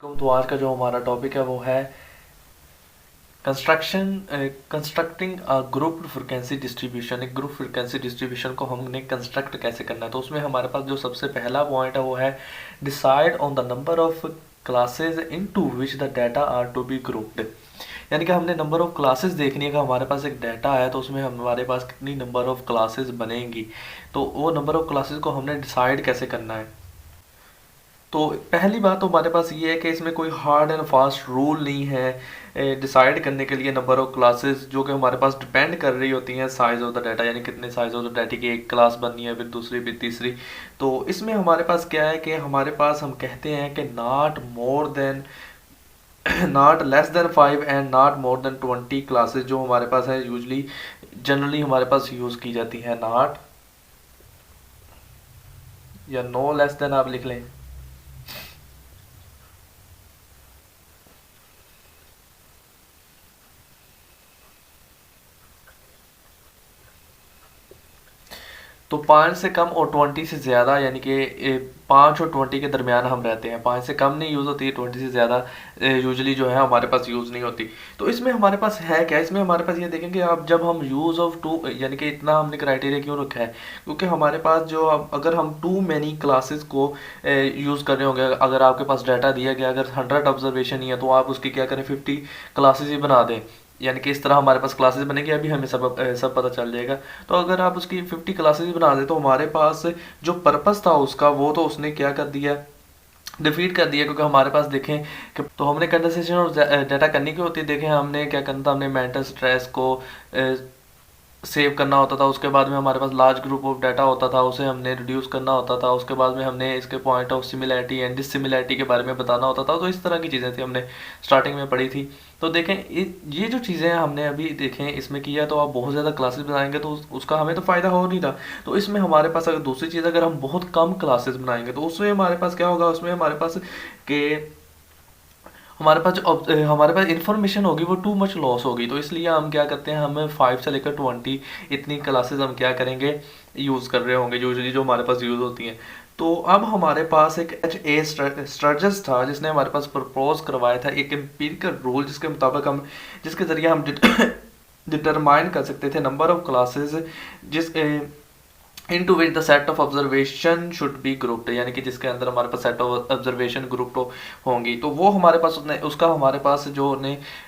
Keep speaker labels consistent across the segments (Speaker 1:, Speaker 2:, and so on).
Speaker 1: तो आज का जो हमारा टॉपिक है वो है constructing a group frequency distribution. एक ग्रुप फ्रिक्वेंसी डिस्ट्रीब्यूशन को हमने कंस्ट्रक्ट कैसे करना है। तो उसमें हमारे पास जो सबसे पहला पॉइंट है वो है decide on the number of classes into which the data are to be grouped. यानी कि हमने नंबर ऑफ क्लासेस देखनी है कि हमारे पास एक डाटा है तो उसमें हमारे पास कितनी नंबर ऑफ क्लासेस बनेंगी। तो वो नंबर ऑफ क्लासेस को हमने डिसाइड कैसे करना है। तो पहली बात तो हमारे पास ये है कि इसमें कोई हार्ड एंड फास्ट रूल नहीं है डिसाइड करने के लिए नंबर ऑफ क्लासेस, जो कि हमारे पास डिपेंड कर रही होती हैं साइज ऑफ द डाटा, यानी कितने साइज ऑफ द डाटा की एक क्लास बननी है, फिर दूसरी, फिर तीसरी। तो इसमें हमारे पास क्या है कि हमारे पास हम कहते हैं कि not more than not less than 5 and not more than 20 classes जो हमारे पास है यूजली जनरली हमारे पास यूज़ की जाती है। नॉट या नो लेस देन आप लिख लें। तो 5 से कम और 20 से ज़्यादा, यानी कि 5 और 20 के दरमियान हम रहते हैं। 5 से कम नहीं यूज़ होती, 20 से ज़्यादा यूजली जो है हमारे पास यूज़ नहीं होती। तो इसमें हमारे पास है क्या, इसमें हमारे पास ये देखें कि आप जब हम यूज़ ऑफ टू, यानी कि इतना हमने क्राइटेरिया क्यों रखा है, क्योंकि हमारे पास जो अगर हम टू मैनी क्लासेस को यूज़ कर रहे होंगे, अगर आपके पास डाटा दिया गया अगर 100 ऑब्जर्वेशन ही है तो आप उसकी क्या करें 50 क्लासेस ही बना दें। यानी कि इस तरह हमारे पास क्लासेस बनेगी, अभी हमें सब पता चल जाएगा। तो अगर आप उसकी 50 क्लासेस बना दें तो हमारे पास जो पर्पस था उसका वो तो उसने क्या कर दिया, डिफीट कर दिया। क्योंकि हमारे पास देखें कि तो हमने कंडेंसेशन और डाटा करनी की होती है। देखें हमने क्या करना था, हमने मेंटल स्ट्रेस को सेव करना होता था। उसके बाद में हमारे पास लार्ज ग्रुप ऑफ डाटा होता था, उसे हमने रिड्यूस करना होता था। उसके बाद में हमने इसके पॉइंट ऑफ सिमिलैरिटी एंड डिससिमिलैरिटी के बारे में बताना होता था। तो इस तरह की चीज़ें थी, हमने स्टार्टिंग में पढ़ी थी। तो देखें ये जो चीज़ें हमने अभी देखें इसमें किया, तो आप बहुत ज़्यादा क्लासेस बनाएंगे तो उसका हमें तो फ़ायदा हो नहीं था। तो इसमें हमारे पास अगर दूसरी चीज़, अगर हम बहुत कम क्लासेस बनाएंगे तो उसमें हमारे पास क्या होगा, उसमें हमारे पास के हमारे पास जो हमारे पास इंफॉर्मेशन होगी वो टू मच लॉस होगी। तो इसलिए हम क्या करते हैं, हमें 5 से लेकर 20 इतनी क्लासेस हम क्या करेंगे, यूज़ कर रहे होंगे यूजली जो हमारे पास यूज़ होती हैं। तो अब हमारे पास एक HA स्ट्रटजिस्ट था जिसने हमारे पास प्रपोज करवाया था एक एम्पिरिकल रूल, जिसके मुताबिक हम जिसके ज़रिए हम डिटरमाइन कर सकते थे नंबर ऑफ क्लासेस जिस into which the set of observation should be grouped, यानी कि जिसके अंदर हमारे पास सेट ऑफ ऑब्जर्वेशन ग्रुप होंगी। तो वो हमारे पास उसका हमारे पास जो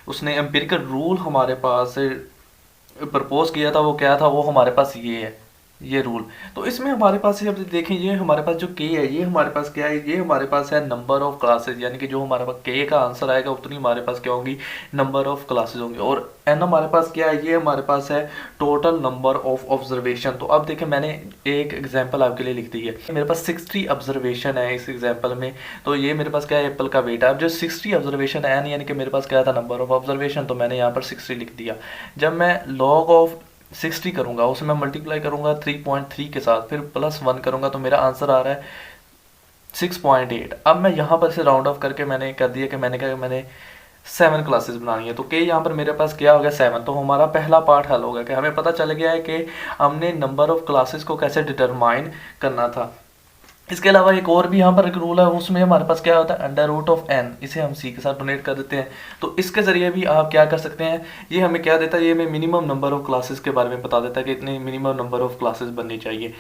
Speaker 1: उसने एम्पिरिकल रूल हमारे पास प्रपोज किया था वो क्या था, वो हमारे पास ये है, ये रूल। तो इसमें हमारे पास अब देखें, ये हमारे पास जो के है ये हमारे पास क्या है, ये हमारे पास है नंबर ऑफ क्लासेस, यानी कि जो हमारे पास के का आंसर आएगा उतनी हमारे पास क्या होंगी, नंबर ऑफ क्लासेस होंगी। और एन हमारे पास क्या है, ये हमारे पास है टोटल नंबर ऑफ ऑब्जर्वेशन। तो अब देखें मैंने एक एग्जांपल आपके लिए लिख दी है, मेरे पास 60 ऑब्जर्वेशन है इस एग्जांपल में। तो ये मेरे पास क्या है, एप्पल का वेट है। अब जो 60 ऑब्जर्वेशन है यानी कि मेरे पास क्या था, नंबर ऑफ ऑब्जर्वेशन, तो मैंने यहाँ पर 60 लिख दिया। जब मैं लॉग ऑफ 60 करूंगा उसे मैं मल्टीप्लाई करूंगा 3.3 के साथ, फिर +1 करूंगा तो मेरा आंसर आ रहा है 6.8। अब मैं यहाँ पर से राउंड ऑफ करके मैंने कर दिया कि मैंने 7 क्लासेस बनानी है। तो के यहाँ पर मेरे पास क्या हो गया, 7। तो हमारा पहला पार्ट हल हो गया कि हमें पता चल गया है कि हमने नंबर ऑफ क्लासेस को कैसे डिटरमाइन करना था। इसके अलावा एक और भी यहाँ पर एक रूल है, उसमें हमारे पास क्या होता है, √n, इसे हम c के साथ डोनेट कर देते हैं। तो इसके ज़रिए भी आप क्या कर सकते हैं, ये हमें क्या देता है, ये हमें मिनिमम नंबर ऑफ क्लासेस के बारे में बता देता है कि इतने मिनिमम नंबर ऑफ क्लासेस बननी चाहिए।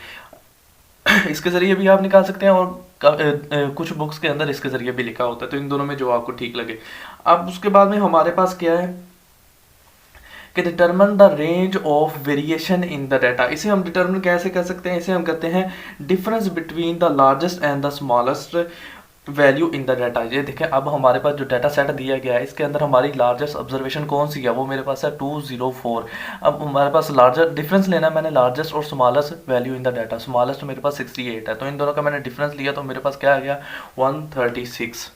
Speaker 1: इसके ज़रिए भी आप निकाल सकते हैं और कुछ बुक्स के अंदर इसके ज़रिए भी लिखा होता है। तो इन दोनों में जो आपको ठीक लगे। अब उसके बाद में हमारे पास क्या है कि determine the range of variation in the data. इसे हम डिटर्मिन कैसे कर सकते हैं, इसे हम कहते हैं difference between the largest and the smallest value in the data. ये देखें अब हमारे पास जो डाटा सेट दिया गया है इसके अंदर हमारी लार्जेस्ट ऑब्जर्वेशन कौन सी है, वो मेरे पास है 204। अब हमारे पास लार्जर डिफरेंस लेना है, मैंने लार्जेस्ट और smallest value in the data. Smallest मेरे पास 68 है, तो इन दोनों का मैंने डिफरेंस लिया तो मेरे पास क्या आ गया 136।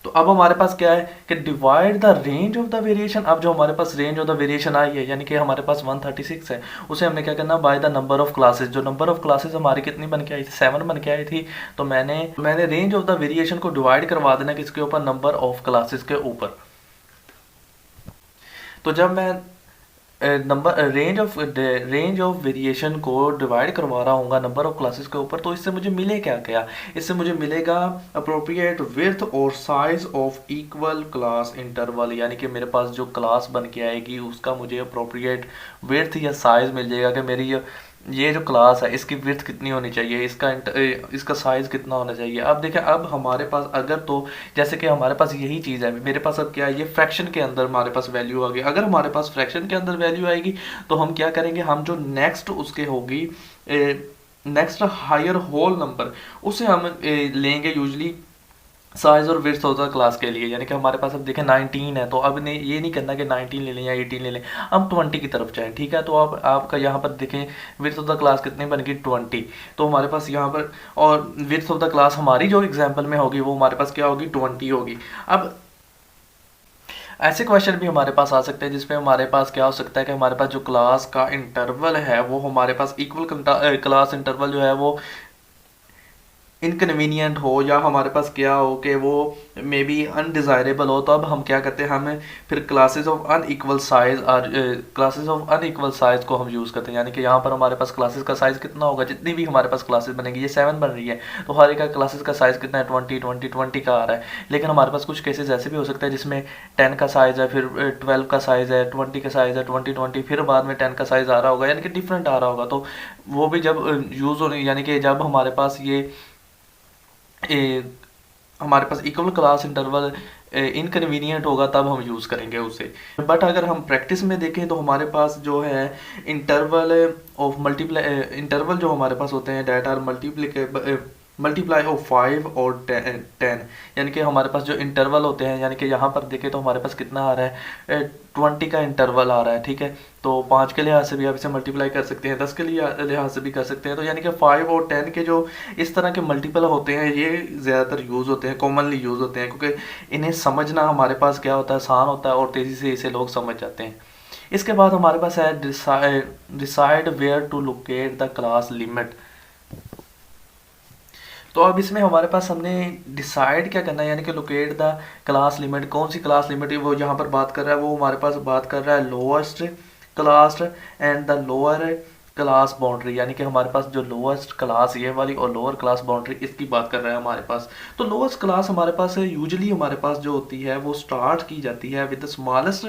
Speaker 1: तो अब हमारे पास क्या है कि divide the range of the variation. अब जो हमारे पास रेंज ऑफ द वेरिएशन आई है यानी कि हमारे पास 136 है, उसे हमने क्या करना, by the number of classes. जो नंबर ऑफ क्लासेस हमारी कितनी बन के आई थी, 7 बन के आई थी। तो मैंने रेंज ऑफ द वेरिएशन को डिवाइड करवा देना किसके ऊपर, नंबर ऑफ क्लासेस के ऊपर। तो जब मैं नंबर रेंज ऑफ वेरिएशन को डिवाइड करवा रहा हूँ नंबर ऑफ क्लासेस के ऊपर, तो इससे मुझे मिले क्या क्या, इससे मुझे मिलेगा अप्रोप्रिएट विड्थ और size of equal class interval, यानी कि मेरे पास जो क्लास बन के आएगी उसका मुझे अप्रोप्रिएट विड्थ या साइज मिल जाएगा कि मेरी ये जो क्लास है इसकी विड्थ कितनी होनी चाहिए, इसका साइज कितना होना चाहिए। अब देखें, अब हमारे पास अगर तो जैसे कि हमारे पास यही चीज़ है, मेरे पास अब क्या है, ये फ्रैक्शन के अंदर हमारे पास वैल्यू आ गई। अगर हमारे पास फ्रैक्शन के अंदर वैल्यू आएगी तो हम क्या करेंगे, हम जो नेक्स्ट उसके होगी नेक्स्ट हायर होल नंबर उसे हम लेंगे यूजली साइज और विड्थ होता है क्लास के लिए। यानी कि हमारे पास अब देखें 19 है, तो अब ने ये नहीं करना कि 19 ले लें या 18 ले लें, हम 20 की तरफ जाएं। ठीक है, तो अब आपका यहाँ पर देखें विड्थ ऑफ द क्लास कितनी बनेगी 20, तो हमारे पास यहाँ पर और विड्थ ऑफ द क्लास हमारी जो एग्जाम्पल में होगी वो हमारे पास क्या होगी 20 होगी। अब ऐसे क्वेश्चन भी हमारे पास आ सकते हैं जिसमें हमारे पास क्या हो सकता है कि हमारे पास जो क्लास का इंटरवल है वो हमारे पास इक्वल क्लास इंटरवल जो है वो इनकन्वीनियंट हो, या हमारे पास क्या हो कि वो मे बी अनडिज़ायरेबल हो। तो अब हम क्या करते हैं, हमें फिर क्लासेस ऑफ अनइक्वल साइज को हम यूज़ करते हैं। यानी कि यहाँ पर हमारे पास क्लासेस का साइज़ कितना होगा, जितनी भी हमारे पास क्लासेस बनेंगी, ये 7 बन रही है तो हर एक का क्लासेस का साइज़ कितना है 20 का आ रहा है। लेकिन हमारे पास कुछ केसेस ऐसे भी हो सकते हैं जिसमें 10 का साइज़ है, फिर 12 का साइज़ है, 20 का साइज़ है, 20 फिर बाद में 10 का साइज़ आ रहा होगा, यानी कि डिफरेंट आ रहा होगा। तो वो भी जब यूज़ होने, यानी कि जब हमारे पास ये हमारे पास इक्वल क्लास इंटरवल इनकन्वीनियंट होगा तब हम यूज़ करेंगे उसे। बट अगर हम प्रैक्टिस में देखें तो हमारे पास जो है इंटरवल जो हमारे पास होते हैं डेट आर मल्टीप्लाई ऑफ 5 और 10, यानी कि हमारे पास जो इंटरवल होते हैं, यानी कि यहाँ पर देखें तो हमारे पास कितना आ रहा है 20 का इंटरवल आ रहा है। ठीक है, तो 5 के लिहाज से भी आप इसे मल्टीप्लाई कर सकते हैं, 10 के लिहाज से भी कर सकते हैं। तो यानी कि 5 और 10 के जो इस तरह के मल्टीपल होते हैं ये ज़्यादातर यूज़ होते हैं, कॉमनली यूज़ होते हैं, क्योंकि इन्हें समझना हमारे पास क्या होता है आसान होता है और तेज़ी से इसे लोग समझ जाते हैं। इसके बाद हमारे पास है decide where to locate the class limit. तो अब इसमें हमारे पास हमने डिसाइड क्या करना है, यानी कि लोकेट द क्लास लिमिट, कौन सी क्लास लिमिट वो यहाँ पर बात कर रहा है, वो हमारे पास बात कर रहा है lowest class and the lower class boundary, यानी कि हमारे पास जो लोएस्ट क्लास ये वाली और लोअर क्लास बाउंड्री इसकी बात कर रहा है हमारे पास। तो लोएस्ट क्लास हमारे पास यूजुअली हमारे पास जो होती है वो स्टार्ट की जाती है with the smallest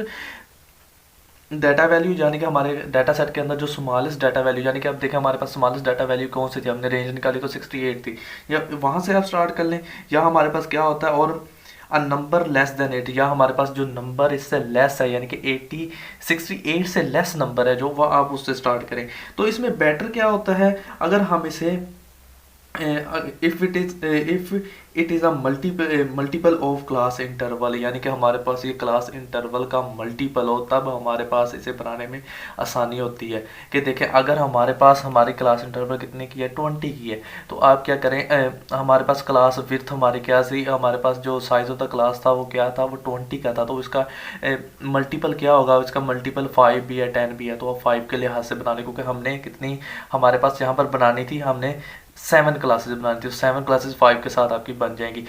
Speaker 1: data value, यानी कि हमारे डाटा सेट के अंदर जो स्मॉलेस्ट डाटा वैल्यू, यानी कि अब देखें हमारे पास स्मॉलेस्ट डाटा वैल्यू कौन सी थी, हमने रेंज निकाली तो 68 थी, या वहाँ से आप स्टार्ट कर लें, या हमारे पास क्या होता है और अ नंबर लेस देन 80, या हमारे पास जो नंबर इससे लेस है यानी कि 68 से लेस नंबर है जो वह आप उससे स्टार्ट करें। तो इसमें बेटर क्या होता है, अगर हम इसे if it is a multiple of class interval, यानी कि हमारे पास ये क्लास इंटरवल का मल्टीपल हो तब हमारे पास इसे बनाने में आसानी होती है। कि देखें अगर हमारे पास हमारी क्लास इंटरवल कितने की है 20 की है, तो आप क्या करें, हमारे पास क्लास विड्थ हमारी क्या सी, हमारे पास जो साइज़ ऑफ द क्लास था वो क्या था, वो 20 का था, तो इसका मल्टीपल क्या होगा, इसका मल्टीपल 5 भी है 10 भी है, तो आप 5 के लिहाज से बना लें, क्योंकि हमने कितनी हमारे पास यहाँ पर बनानी थी, हमने 7 क्लासेस बनानी थी, 7 क्लासेस 5 के साथ आपकी बन जाएंगी।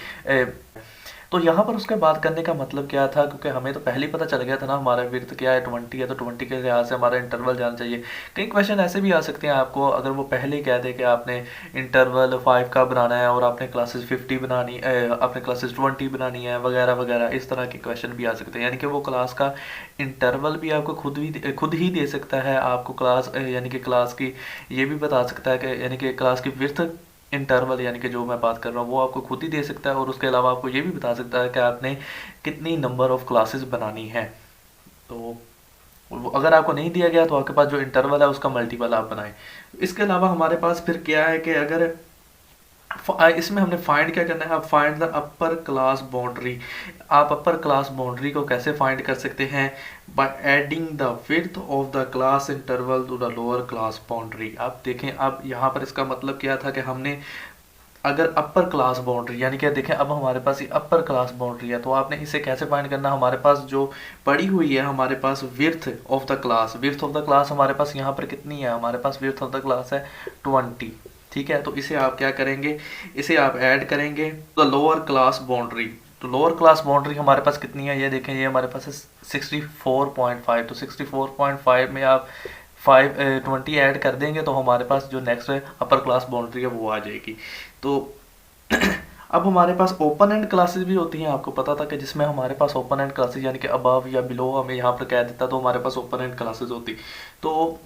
Speaker 1: तो यहाँ पर उसके बात करने का मतलब क्या था, क्योंकि हमें तो पहले ही पता चल गया था ना हमारा विड्थ क्या है 20 है, तो 20 के लिहाज से हमारा इंटरवल जाना चाहिए। कई क्वेश्चन ऐसे भी आ सकते हैं आपको, अगर वो पहले ही कह दे कि आपने इंटरवल 5 का बनाना है और आपने क्लासेस 50 बनानी आपने क्लासेस 20 बनानी है वगैरह वगैरह, इस तरह के क्वेश्चन भी आ सकते हैं। यानी कि वो क्लास का इंटरवल भी आपको खुद ही दे सकता है, आपको क्लास यानी कि क्लास की ये भी बता सकता है कि यानी कि क्लास की विड्थ इंटरवल यानी कि जो मैं बात कर रहा हूँ वो आपको खुद ही दे सकता है, और उसके अलावा आपको ये भी बता सकता है कि आपने कितनी नंबर ऑफ क्लासेस बनानी है। तो अगर आपको नहीं दिया गया तो आपके पास जो इंटरवल है उसका मल्टीपल आप बनाएं। इसके अलावा हमारे पास फिर क्या है कि अगर इसमें हमने फाइंड क्या करना है, आप find the upper class boundary. आप अपर क्लास बाउंड्री को कैसे फाइंड कर सकते हैं, by adding the width of the class interval to the lower class boundary. आप देखें अब यहाँ पर इसका मतलब क्या था कि हमने अगर अपर क्लास बाउंड्री यानी कि देखें अब हमारे पास ये अपर क्लास बाउंड्री है, तो आपने इसे कैसे फाइंड करना, हमारे पास जो पड़ी हुई है हमारे पास विड्थ ऑफ द क्लास हमारे पास यहाँ पर कितनी है, हमारे पास विड्थ ऑफ द क्लास है 20। ठीक है, तो इसे आप क्या करेंगे, इसे आप ऐड करेंगे द लोअर क्लास बाउंड्री तो लोअर क्लास बाउंड्री हमारे पास कितनी है, ये देखें, ये हमारे पास है 64.5। तो 64.5 में आप 20 ऐड कर देंगे तो हमारे पास जो नेक्स्ट अपर क्लास बाउंड्री है वो आ जाएगी। तो अब हमारे पास ओपन एंड क्लासेस भी होती हैं, आपको पता था कि जिसमें हमारे पास ओपन एंड क्लासेस यानी कि अबव या बिलो हमें यहाँ पर कह देता तो हमारे पास ओपन एंड क्लासेस होती। तो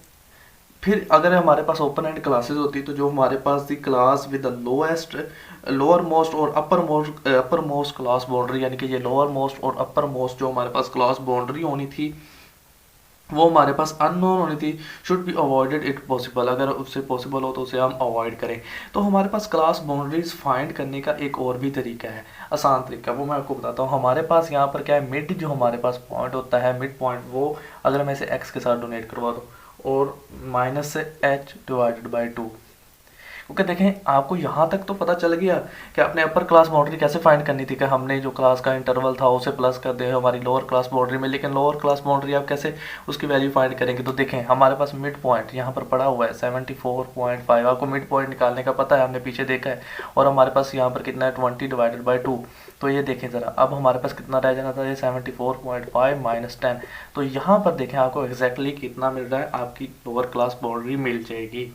Speaker 1: फिर अगर हमारे पास ओपन एंड क्लासेस होती तो जो हमारे पास the class with the lowest lowermost और अपर मोस्ट क्लास बाउंड्री, यानी कि ये लोअर मोस्ट और अपर मोस्ट जो हमारे पास क्लास बाउंड्री होनी थी वो हमारे पास अननोन होनी थी, should be avoided it possible, अगर उससे पॉसिबल हो तो उसे हम अवॉइड करें। तो हमारे पास क्लास बाउंड्रीज फाइंड करने का एक और भी तरीका है, आसान तरीका, वो मैं आपको बताता हूँ। हमारे पास यहाँ पर क्या है, मिड जो हमारे पास पॉइंट होता है, मिड पॉइंट, वो अगर मैं इसे एक्स के साथ डोनेट करवा दूँ और माइनस से एच डिवाइडेड बाई 2, क्योंकि देखें आपको यहाँ तक तो पता चल गया कि अपने अपर क्लास बाउंड्री कैसे फाइंड करनी थी, कि हमने जो क्लास का इंटरवल था उसे प्लस कर दे हमारी लोअर क्लास बाउंड्री में। लेकिन लोअर क्लास बाउंड्री आप कैसे उसकी वैल्यू फाइंड करेंगे, तो देखें हमारे पास मिड पॉइंट यहाँ पर पड़ा हुआ है 74.5, आपको मिड पॉइंट निकालने का पता है, हमने पीछे देखा है, और हमारे पास यहाँ पर कितना है 20 डिवाइडेड बाई 2। तो ये देखें ज़रा, अब हमारे पास कितना रह जाना था, ये 74.5 माइनस 10। तो यहाँ पर देखें आपको एग्जैक्टली कितना मिल रहा है, आपकी लोअर क्लास बाउंड्री मिल जाएगी।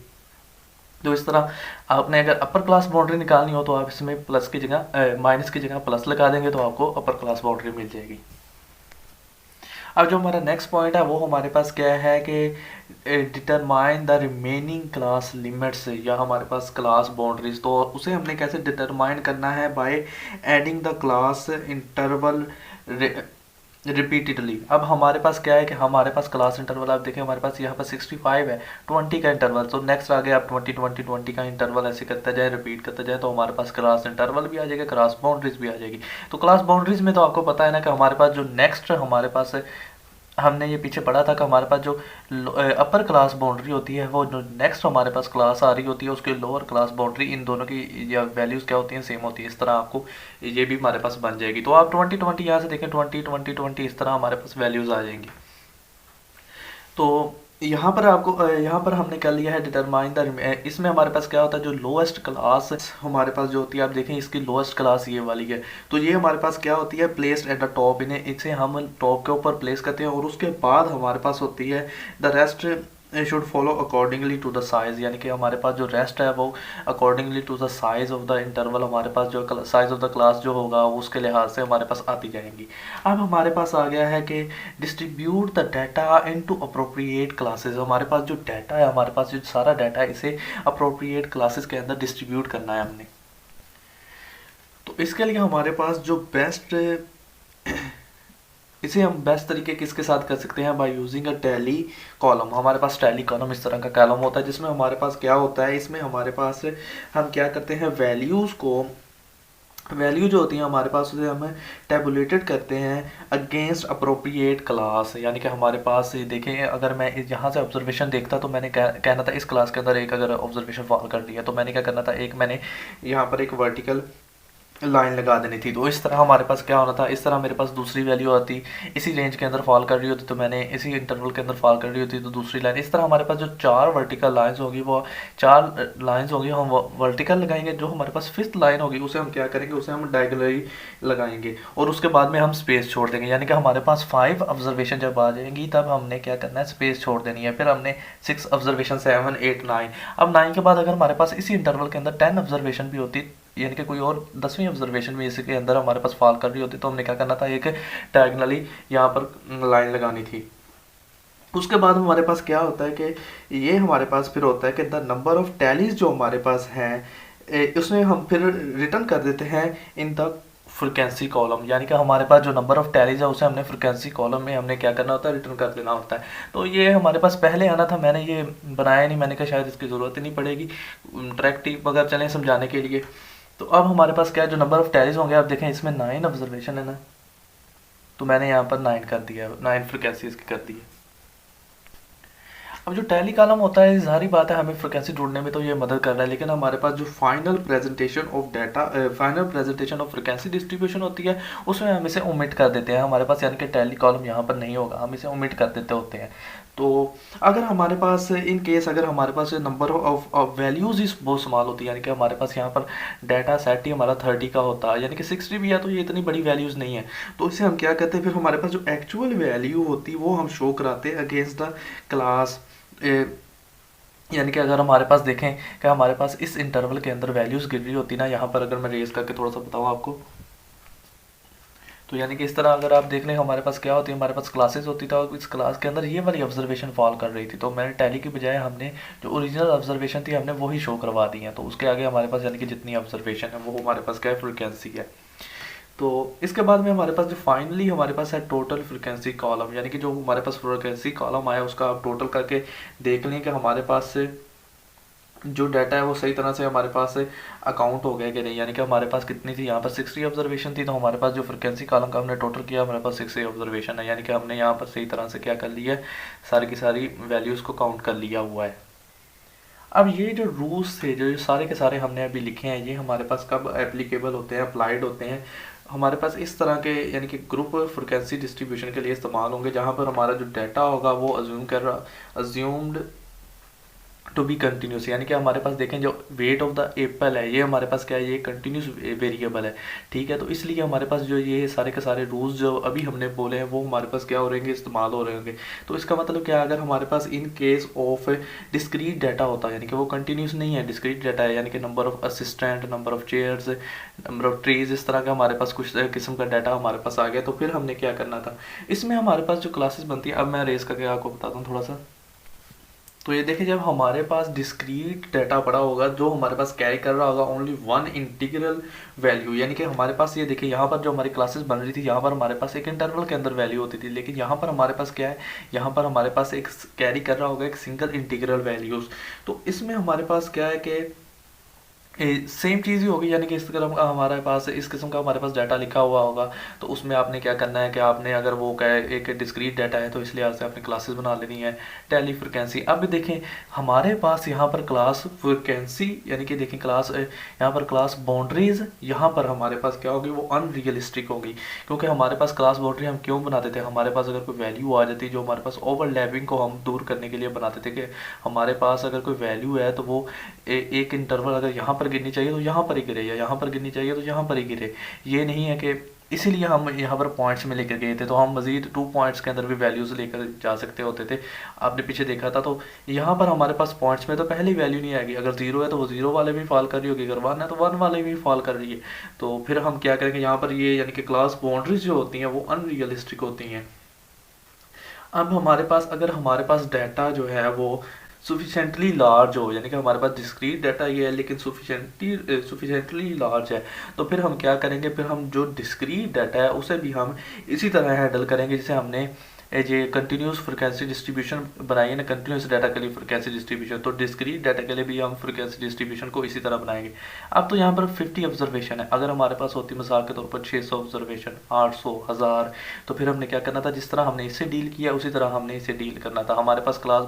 Speaker 1: तो इस तरह आपने अगर अपर क्लास बाउंड्री निकालनी हो तो आप इसमें प्लस की जगह माइनस की जगह प्लस लगा देंगे तो आपको अपर क्लास बाउंड्री मिल जाएगी। अब जो हमारा नेक्स्ट पॉइंट है वो हमारे पास क्या है कि determine the remaining class limits, या हमारे पास क्लास बाउंड्रीज, तो उसे हमने कैसे डिटरमाइन करना है, bye adding the class interval repeatedly. अब हमारे पास क्या है कि हमारे पास क्लास इंटरवल, आप देखें हमारे पास यहाँ पर 65 है, 20 का इंटरवल, तो नेक्स्ट आगे आप 20 का इंटरवल ऐसे करता जाए, रिपीट करता जाए, तो हमारे पास क्लास इंटरवल भी आ जाएगा, क्लास बाउंड्रीज भी आ जाएगी। तो क्लास बाउंड्रीज में तो आपको पता है ना कि हमारे पास जो नेक्स्ट हमारे पास हमने ये पीछे पढ़ा था कि हमारे पास जो अपर क्लास बाउंड्री होती है वो जो नेक्स्ट हमारे पास क्लास आ रही होती है उसके लोअर क्लास बाउंड्री, इन दोनों की या वैल्यूज़ क्या होती हैं, सेम होती है। इस तरह आपको ये भी हमारे पास बन जाएगी। तो आप 20 यहाँ से देखें 20 इस तरह हमारे पास वैल्यूज़ आ जाएंगी। तो यहाँ पर आपको यहाँ पर हमने कर लिया है डिटरमाइन द, इसमें हमारे पास क्या होता है, जो लोएस्ट क्लास हमारे पास जो होती है, आप देखें इसकी लोएस्ट क्लास ये वाली है, तो ये हमारे पास क्या होती है, प्लेस्ड एट द टॉप, इन्हें इसे हम टॉप के ऊपर प्लेस करते हैं, और उसके बाद हमारे पास होती है the rest should follow accordingly to the size, यानी कि हमारे पास जो रेस्ट है वो accordingly to the size of the interval, हमारे पास जो साइज़ ऑफ द क्लास जो होगा उसके लिहाज से हमारे पास आती जाएंगी। अब हमारे पास आ गया है कि distribute the data into appropriate classes, हमारे पास जो डाटा है, हमारे पास जो सारा डाटा है इसे अप्रोप्रिएट क्लासेस के अंदर डिस्ट्रीब्यूट करना है हमने। तो इसके लिए हमारे पास जो बेस्ट, इसे हम बेस्ट तरीके किसके साथ कर सकते हैं, by using a tally column. हमारे पास टैली कॉलम इस तरह का कॉलम होता है जिसमें हमारे पास क्या होता है, इसमें हमारे पास हम क्या करते हैं, वैल्यूज़ को, वैल्यू जो होती है हमारे पास उसे हम टेबुलेटेड करते हैं अगेंस्ट अप्रोप्रिएट क्लास, यानी कि हमारे पास देखें, अगर मैं यहाँ से ऑब्जर्वेशन देखता तो मैंने कहना था इस क्लास के अंदर एक अगर ऑब्जर्वेशन फॉल कर दिया तो मैंने क्या करना था, एक मैंने यहाँ पर एक वर्टिकल लाइन लगा देनी थी। तो इस तरह हमारे पास क्या होना था, इस तरह मेरे पास दूसरी वैल्यू आती, इसी रेंज के अंदर फॉल कर रही होती तो मैंने इसी इंटरवल के अंदर फॉल कर रही होती तो दूसरी लाइन, इस तरह हमारे पास जो 4 वर्टिकल लाइंस होगी वो 4 लाइंस होगी, हम वर्टिकल लगाएंगे। जो हमारे पास 5th लाइन होगी उसे हम क्या करेंगे, उसे हम डायगोनली लगाएंगे और उसके बाद में हम स्पेस छोड़ देंगे, यानी कि हमारे पास 5 ऑब्जर्वेशन जब आ जाएंगी तब हमने क्या करना है, स्पेस छोड़ देनी है। फिर हमने 6 ऑब्जर्वेशन, 7, 8, 9, अब 9 के बाद अगर हमारे पास इसी इंटरवल के अंदर 10 ऑब्जर्वेशन भी होती, यानी कि कोई और 10वीं ऑब्जर्वेशन में इसके अंदर हमारे पास फॉल कर रही होती तो हमने क्या करना था, एक डायगोनली यहाँ पर लाइन लगानी थी। उसके बाद हमारे पास क्या होता है कि ये हमारे पास फिर होता है कि द नंबर ऑफ टैलीज जो हमारे पास हैं उसमें हम फिर रिटर्न कर देते हैं इन द फ्रिक्वेंसी कॉलम, यानी कि हमारे पास जो नंबर ऑफ टैलीज है उसे हमने फ्रिक्वेंसी कॉलम में हमने क्या करना होता है, रिटर्न कर देना होता है। तो ये हमारे पास पहले आना था, मैंने ये बनाया नहीं, मैंने कहा शायद इसकी ज़रूरत ही नहीं पड़ेगी इंटरेक्टिव अगर चलें समझाने के लिए। तो अब हमारे पास क्या है, जो नंबर ऑफ टैलीज होंगे, आप देखें इसमें 9 ऑब्जर्वेशन है ना, तो मैंने यहाँ पर 9 कर दिया, 9 फ्रिक्वेंसीज की कर दी है। अब जो टैली कॉलम होता है, ज़ाहिर बात है हमें फ्रिक्वेंसी ढूंढने में तो ये मदद कर रहा है, लेकिन हमारे पास जो final presentation of data, final presentation of frequency distribution होती है, उसमें हम इसे ओमिट कर देते हैं हमारे पास, यानी कि टैली कॉलम यहाँ पर नहीं होगा, हम इसे ओमिट कर देते होते हैं। तो अगर हमारे पास इन केस अगर हमारे पास नंबर ऑफ वैल्यूज़ ही बहुत स्मॉल होती है, यानी कि हमारे पास यहाँ पर डाटा सेट ही हमारा 30 का होता है, यानी कि 60 भी है तो ये इतनी बड़ी वैल्यूज़ नहीं है, तो इसे हम क्या कहते हैं, फिर हमारे पास जो एक्चुअल वैल्यू होती है वो हम शो कराते हैं अगेंस्ट द क्लास। यानी कि अगर हमारे पास देखें कि हमारे पास इस इंटरवल के अंदर वैल्यूज़ गिर रही होती ना, यहाँ पर अगर मैं रेज करके थोड़ा सा बताऊँ आपको, तो यानी कि इस तरह अगर आप देख लें हमारे पास क्या होती है, हमारे पास क्लासेस होती थी और इस क्लास के अंदर ये वाली ऑब्जर्वेशन फॉल कर रही थी, तो मैंने टैली की बजाय हमने जो ओरिजिनल ऑब्जर्वेशन थी हमने वही शो करवा दी है, तो उसके आगे हमारे पास यानी कि जितनी ऑब्जर्वेशन है वो हमारे पास क्या है, फ्रिक्वेंसी है। तो इसके बाद में हमारे पास जो फाइनली हमारे पास है टोटल फ्रिक्वेंसी कॉलम, यानी कि जो हमारे पास फ्रिक्वेंसी कॉलम आया उसका आप टोटल करके देख लें कि हमारे पास से जो डाटा है वो सही तरह से हमारे पास से अकाउंट हो गया कि नहीं, यानी कि हमारे पास कितनी थी, यहाँ पर 60 ऑब्जर्वेशन थी, तो हमारे पास जो फ्रिक्वेंसी कॉलम का हमने टोटल किया हमारे पास 60 ऑब्जर्वेशन है, यानी कि हमने यहाँ पर सही तरह से क्या कर लिया है, सारी की सारी वैल्यूज़ को काउंट कर लिया हुआ है। अब ये जो रूल्स थे जो सारे के सारे हमने अभी लिखे हैं, ये हमारे पास कब एप्लीकेबल होते हैं, अप्लाइड होते हैं, हमारे पास इस तरह के यानी कि ग्रुप फ्रिक्वेंसी डिस्ट्रीब्यूशन के लिए इस्तेमाल होंगे, जहाँ पर हमारा जो डाटा होगा वो अज्यूम्ड टू बी कंटिन्यूस, यानी कि हमारे पास देखें जो वेट ऑफ द एप्पल है ये हमारे पास क्या है, ये कंटिन्यूस वेरिएबल है, ठीक है। तो इसलिए हमारे पास जो ये सारे के सारे रूल्स जो अभी हमने बोले हैं वो हमारे पास क्या हो रहेंगे, इस्तेमाल हो रहे होंगे। तो इसका मतलब क्या है, अगर हमारे पास in case of discrete data होता है, यानी कि वो कंटिन्यूस नहीं है, डिस्क्रीट डाटा है, यानी कि number of assistant, number of chairs, number of trees, इस तरह का हमारे पास कुछ किस्म का डाटा हमारे पास आ गया, तो फिर हमने क्या करना था, इसमें हमारे पास जो क्लासेस बनती है, अब मैं रेस करके आपको बताता हूँ थोड़ा सा। तो ये देखिए, जब हमारे पास डिस्क्रीट डाटा पड़ा होगा जो हमारे पास कैरी कर रहा होगा ओनली वन इंटीग्रल वैल्यू, यानी कि हमारे पास ये देखिए यहाँ पर जो हमारी क्लासेस बन रही थी यहाँ पर हमारे पास एक इंटरवल के अंदर वैल्यू होती थी, लेकिन यहाँ पर हमारे पास क्या है, यहाँ पर हमारे पास एक कैरी कर रहा होगा एक सिंगल इंटीग्रल वैल्यूज़। तो इसमें हमारे पास क्या है कि सेम चीज़ ही होगी, यानी कि इस किस्म का हमारे पास इस किस्म का हमारे पास डाटा लिखा हुआ होगा, तो उसमें आपने क्या करना है कि आपने अगर वो क्या एक डिस्क्रीट डाटा है तो इस लिहाज से आपने क्लासेस बना लेनी है टैली फ्रिक्वेंसी। अब देखें हमारे पास यहाँ पर क्लास फ्रिक्वेंसी, यानी कि देखें क्लास यहाँ पर क्लास बाउंड्रीज यहाँ पर हमारे पास क्या होगी, वो अनरियलिस्टिक होगी, क्योंकि हमारे पास क्लास बाउंड्री हम क्यों बनाते थे, हमारे पास अगर कोई वैल्यू आ जाती जो हमारे पास ओवरलैपिंग को हम दूर करने के लिए बनाते थे कि हमारे पास अगर कोई वैल्यू है तो वो एक इंटरवल अगर यहाँ पर गिरनी चाहिए तो यहाँ पर ही गिरे, या यहाँ पर गिरनी चाहिए तो यहाँ पर ही गिरे, ये नहीं है कि इसीलिए हम यहाँ पर पॉइंट्स में लेकर गए थे, तो हम मजीद 2 पॉइंट्स के अंदर भी वैल्यूज़ लेकर जा सकते होते थे। आपने पीछे देखा था, तो यहाँ पर हमारे पास पॉइंट्स में तो पहली वैल्यू नहीं आएगी, अगर 0 है तो वो 0 वाले भी फॉल कर रही होगी, अगर 1 है तो 1 वाले भी फॉल कर रही है। तो फिर हम क्या करेंगे, यहाँ पर ये यानी कि क्लास बाउंड्रीज जो होती हैं वो अनरियलिस्टिक होती हैं। अब हमारे पास अगर हमारे पास डाटा जो है वो सुफिशेंटली लार्ज हो, यानी कि हमारे पास डिस्क्रीट डाटा ये है लेकिन सुफिशेंटली लार्ज है, तो फिर हम क्या करेंगे, फिर हम जो डिस्क्रीट डाटा है उसे भी हम इसी तरह हैंडल करेंगे जैसे हमने ये कंटिन्यूस फ्रिक्वेंसी डिस्ट्रीब्यूशन बनाई है ना, कंटिन्यूस डाटा के लिए फ्रिक्वेंसी डिस्ट्रीब्यूशन, तो डिस्क्रीट डाटा के लिए भी हम फ्रिक्वेंसी डिस्ट्रीब्यूशन को इसी तरह बनाएंगे। अब तो यहाँ पर 50 ऑब्जर्वेशन है, अगर हमारे पास होती मिसाल के तौर पर 600 ऑब्जर्वेशन, 800, 1000, तो फिर हमने क्या करना था, जिस तरह हमने इससे डील किया उसी तरह हमने इसे डील करना था। हमारे पास क्लास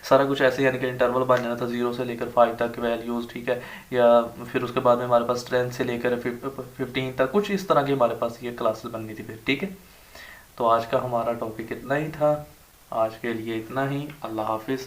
Speaker 1: सारा कुछ ऐसे यानी कि इंटरवल बन जाना था 0 से लेकर 5 तक वैल्यूज़, ठीक है, या फिर उसके बाद में हमारे पास 10 से लेकर 15 तक कुछ इस तरह की हमारे पास ये क्लासेस बननी थी फिर, ठीक है। तो आज का हमारा टॉपिक इतना ही था, आज के लिए इतना ही, अल्लाह हाफिज़।